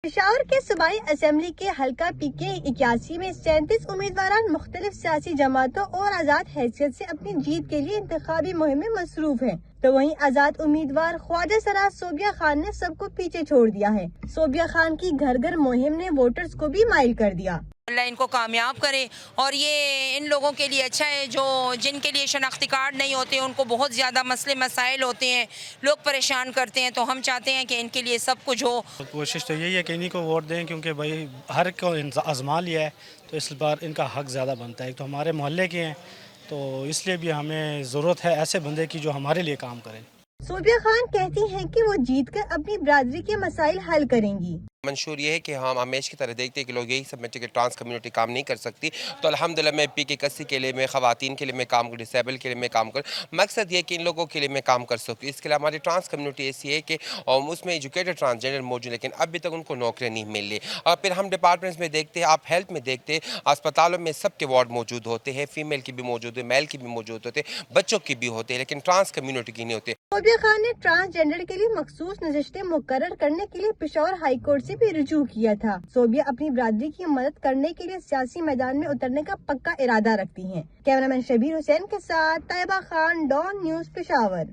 پشاور کے صوبائی اسمبلی کے حلقہ پی کے 81 میں 37 امیدواران مختلف سیاسی جماعتوں اور آزاد حیثیت سے اپنی جیت کے لیے انتخابی مہم میں مصروف ہیں، تو وہیں آزاد امیدوار خواجہ سراج صوبیہ خان نے سب کو پیچھے چھوڑ دیا ہے۔ صوبیہ خان کی گھر گھر مہم نے ووٹرز کو بھی مائل کر دیا۔ اللہ ان کو کامیاب کرے، اور یہ ان لوگوں کے لیے اچھا ہے جن کے لیے شناختی کارڈ نہیں ہوتے، ان کو بہت زیادہ مسئلے مسائل ہوتے ہیں، لوگ پریشان کرتے ہیں، تو ہم چاہتے ہیں کہ ان کے لیے سب کچھ ہو۔ کوشش تو یہی ہے کہ انہیں کو ووٹ دیں، کیونکہ بھائی ہر کو آزما لیا ہے تو اس بار ان کا حق زیادہ بنتا ہے۔ تو ہمارے محلے کے ہیں تو اس لیے بھی ہمیں ضرورت ہے ایسے بندے کی جو ہمارے لیے کام کرے۔ صوبیہ خان کہتی ہیں کہ وہ جیت کر اپنی برادری کے مسائل حل کریں گی۔ منشور یہ ہے کہ ہم ہمیشہ کی طرح دیکھتے ہیں کہ لوگ یہی سمجھتے ہیں کہ ٹرانس کمیونٹی کام نہیں کر سکتی، تو الحمدللہ میں پی کے 81 کے لیے، میں خواتین کے لیے میں کام کروں، ڈسیبل کے لیے میں کام کروں۔ مقصد یہ ہے کہ ان لوگوں کے لیے میں کام کر سکوں۔ اس کے لیے ہماری ٹرانس کمیونٹی ایسی ہے کہ اس میں ایجوکیٹڈ ٹرانسجینڈر موجود، لیکن ابھی تک ان کو نوکریاں نہیں مل رہی۔ اور پھر ہم ڈپارٹمنٹس میں دیکھتے ہیں، آپ ہیلتھ میں دیکھتے ہیں، اسپتالوں میں سب کے وارڈ موجود ہوتے ہیں، فیمیل کی بھی موجود ہے، میل کی بھی موجود ہوتے ہیں، بچوں کی بھی ہوتے ہیں، لیکن ٹرانس کمیونٹی کی نہیں ہوتے۔ صوبیہ خان نے ٹرانسجینڈر کے لیے مخصوص نشستیں مقرر کرنے کے لیے پشاور ہائی کورٹ سے بھی رجوع کیا تھا۔ صوبیہ اپنی برادری کی مدد کرنے کے لیے سیاسی میدان میں اترنے کا پکا ارادہ رکھتی ہیں۔ کیمرہ مین شبیر حسین کے ساتھ طیبہ خان، ڈان نیوز، پشاور۔